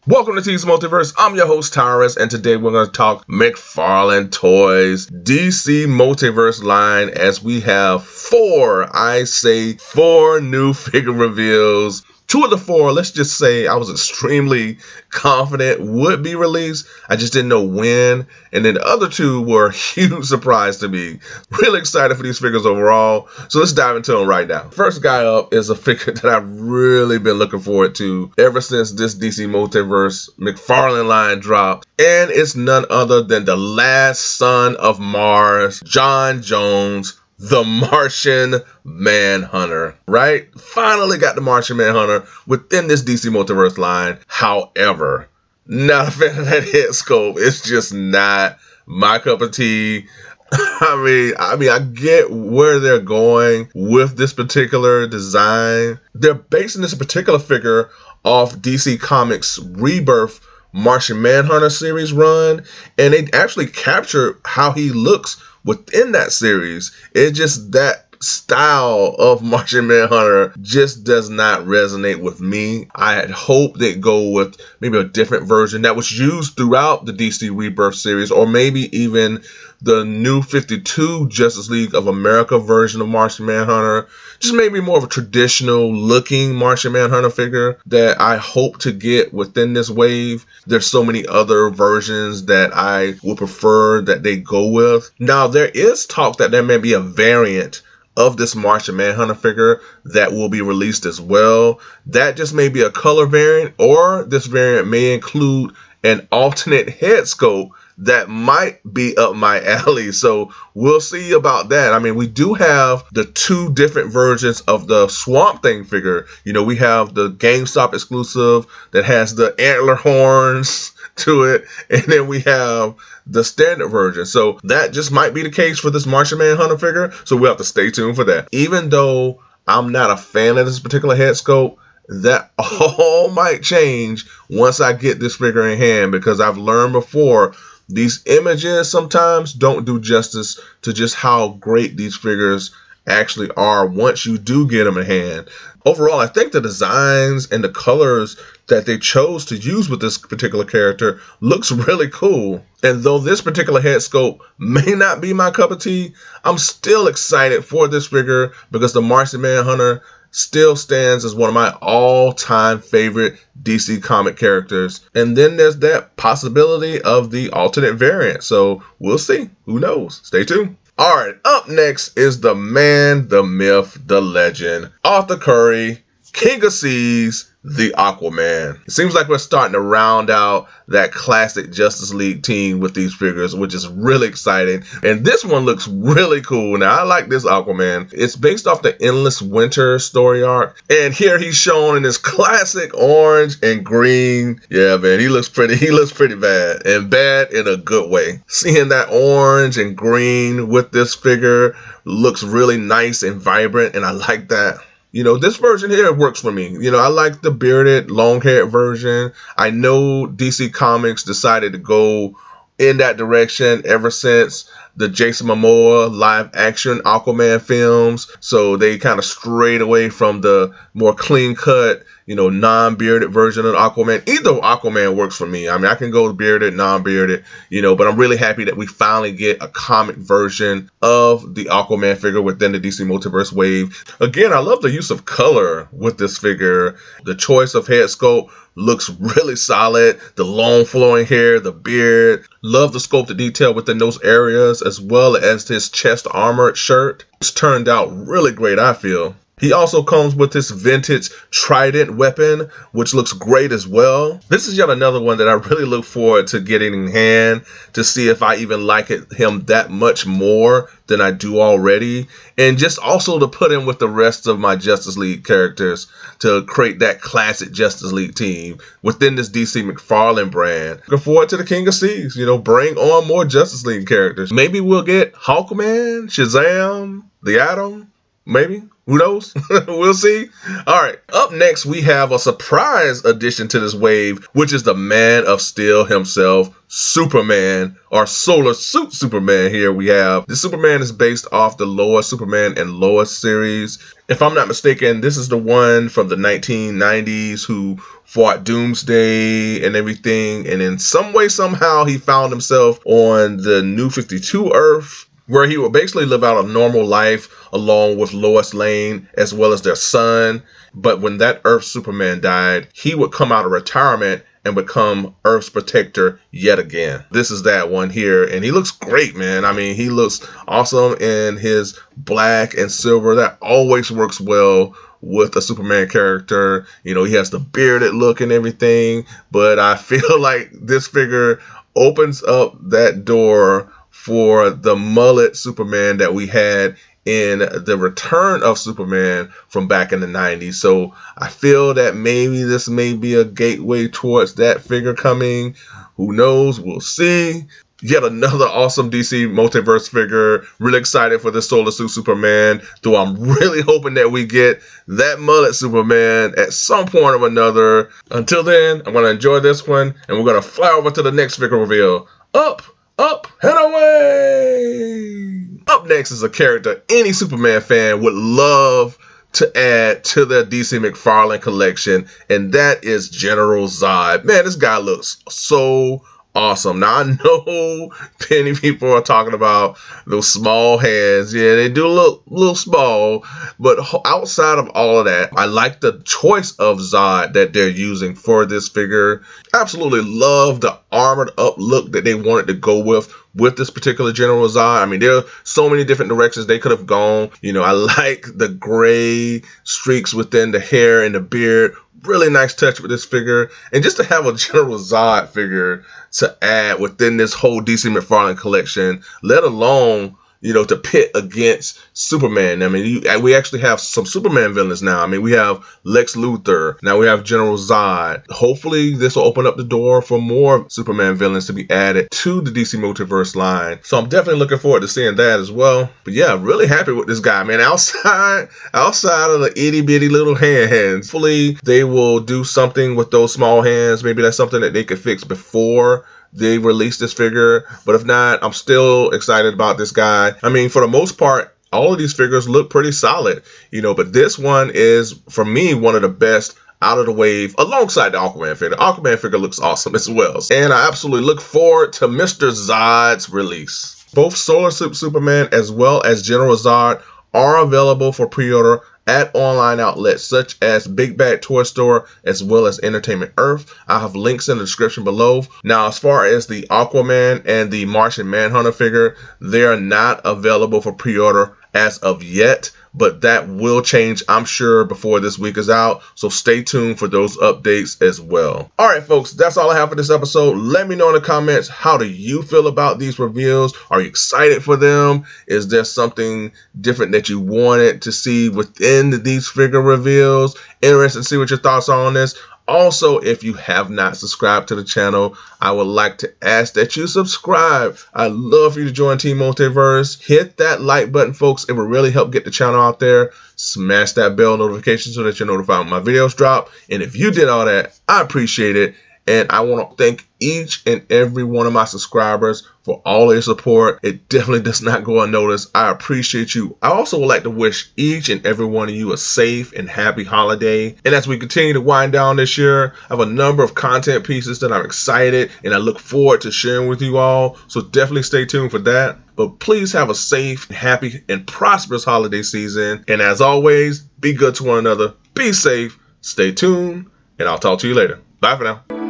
Welcome to DC Multiverse. I'm your host Tyrus, and today we're going to talk McFarlane Toys DC Multiverse line as we have four new figure reveals. Two of the four, let's just say I was extremely confident would be released. I just didn't know when. And then the other two were a huge surprise to me. Really excited for these figures overall. So let's dive into them right now. First guy up is a figure that I've really been looking forward to ever since this DC Multiverse McFarlane line dropped. And it's none other than the last son of Mars, John Jones, the Martian Manhunter, right? Finally got the Martian Manhunter within this DC Multiverse line. However, not a fan of that head sculpt. It's just not my cup of tea. I get where they're going with this particular design. They're basing this particular figure off DC Comics' Rebirth Martian Manhunter series run, and they actually capture how he looks within that series. It's just that style of Martian Manhunter just does not resonate with me. I had hoped they'd go with maybe a different version that was used throughout the DC Rebirth series, or maybe even the new 52 Justice League of America version of Martian Manhunter. Just maybe more of a traditional looking Martian Manhunter figure that I hope to get within this wave. There's so many other versions that I would prefer that they go with. Now, there is talk that there may be a variant of this Martian Manhunter figure that will be released as well. That just may be a color variant, or this variant may include an alternate head sculpt that might be up my alley. So we'll see about that. I mean, we do have the two different versions of the Swamp Thing figure. You know, we have the GameStop exclusive that has the antler horns to it, and then we have the standard version. So that just might be the case for this Martian Manhunter figure. So we'll have to stay tuned for that. Even though I'm not a fan of this particular head sculpt, that all might change once I get this figure in hand, because I've learned before these images sometimes don't do justice to just how great these figures actually are once you do get them in hand. Overall, I think the designs and the colors that they chose to use with this particular character looks really cool. And though this particular head sculpt may not be my cup of tea, I'm still excited for this figure because the Martian Manhunter still stands as one of my all-time favorite DC comic characters. And then there's that possibility of the alternate variant. So we'll see. Who knows? Stay tuned. All right, up next is the man, the myth, the legend, Arthur Curry, King of Seas, the Aquaman. It seems like we're starting to round out that classic Justice League team with these figures, which is really exciting. And this one looks really cool. Now, I like this Aquaman. It's based off the Endless Winter story arc. And here he's shown in his classic orange and green. Yeah, man, he looks pretty bad, and bad in a good way. Seeing that orange and green with this figure looks really nice and vibrant, and I like that. You know, this version here works for me. You know, I like the bearded, long-haired version. I know DC Comics decided to go in that direction ever since the Jason Momoa live-action Aquaman films. So they kind of strayed away from the more clean-cut, you know, non-bearded version of Aquaman. Either Aquaman works for me. I mean, I can go bearded, non-bearded, you know, but I'm really happy that we finally get a comic version of the Aquaman figure within the DC Multiverse wave. Again, I love the use of color with this figure. The choice of head sculpt looks really solid. The long flowing hair, the beard. Love the sculpted detail within those areas, as well as his chest armored shirt. It's turned out really great, I feel. He also comes with this vintage trident weapon, which looks great as well. This is yet another one that I really look forward to getting in hand to see if I even like him that much more than I do already. And just also to put him with the rest of my Justice League characters to create that classic Justice League team within this DC McFarlane brand. Looking forward to the King of Seas. You know, bring on more Justice League characters. Maybe we'll get Hawkman, Shazam, the Atom. Maybe. Who knows? We'll see. All right. Up next, we have a surprise addition to this wave, which is the Man of Steel himself, Superman, or Solar Suit Superman. Here we have. This Superman is based off the Lois Superman and Lois series. If I'm not mistaken, this is the one from the 1990s who fought Doomsday and everything. And in some way, somehow, he found himself on the New 52 Earth, where he would basically live out a normal life along with Lois Lane as well as their son. But when that Earth Superman died, he would come out of retirement and become Earth's protector yet again. This is that one here, and he looks great, man. I mean, he looks awesome in his black and silver. That always works well with a Superman character. You know, he has the bearded look and everything, but I feel like this figure opens up that door for the mullet Superman that we had in the Return of Superman from back in the 90s. So I feel that maybe this may be a gateway towards that figure coming. Who knows? We'll see. Yet another awesome DC Multiverse figure. Really excited for this Solar Suit Superman, though I'm really hoping that we get that mullet Superman at some point or another. Until then, I'm going to enjoy this one, and we're going to fly over to the next figure reveal. Up, and away! Up next is a character any Superman fan would love to add to their DC McFarlane collection, and that is General Zod. Man, this guy looks so awesome. Now, I know many people are talking about those small hands. Yeah, they do look a little small, but outside of all of that, I like the choice of Zod that they're using for this figure. Absolutely love the armored up look that they wanted to go with this particular General Zod. I mean, there are so many different directions they could have gone. You know, I like the gray streaks within the hair and the beard. Really nice touch with this figure. And just to have a General Zod figure to add within this whole DC McFarlane collection, let alone, you know, to pit against Superman. I mean, we actually have some Superman villains now. I mean, we have Lex Luthor. Now we have General Zod. Hopefully, this will open up the door for more Superman villains to be added to the DC Multiverse line. So I'm definitely looking forward to seeing that as well. But yeah, really happy with this guy, man. Outside of the itty bitty little hands, hopefully they will do something with those small hands. Maybe that's something that they could fix before they released this figure. But if not, I'm still excited about this guy. I mean, for the most part, all of these figures look pretty solid, you know, but this one is, for me, one of the best out of the wave alongside the Aquaman figure. The Aquaman figure looks awesome as well. And I absolutely look forward to Mr. Zod's release. Both Solar Suit Superman as well as General Zod are available for pre-order at online outlets such as Big Bad Toy Store as well as Entertainment Earth. I have links in the description below. Now, as far as the Aquaman and the Martian Manhunter figure, they are not available for pre-order as of yet, but that will change, I'm sure, before this week is out. So stay tuned for those updates as well. All right, folks, that's all I have for this episode. Let me know in the comments, how do you feel about these reveals? Are you excited for them? Is there something different that you wanted to see within these figure reveals? Interested to see what your thoughts are on this. Also, if you have not subscribed to the channel, I would like to ask that you subscribe. I'd love for you to join Team Multiverse. Hit that like button, folks. It will really help get the channel out there. Smash that bell notification so that you're notified when my videos drop. And if you did all that, I appreciate it. And I want to thank each and every one of my subscribers for all their support. It definitely does not go unnoticed. I appreciate you. I also would like to wish each and every one of you a safe and happy holiday. And as we continue to wind down this year, I have a number of content pieces that I'm excited and I look forward to sharing with you all. So definitely stay tuned for that. But please have a safe, happy, and prosperous holiday season. And as always, be good to one another. Be safe. Stay tuned. And I'll talk to you later. Bye for now.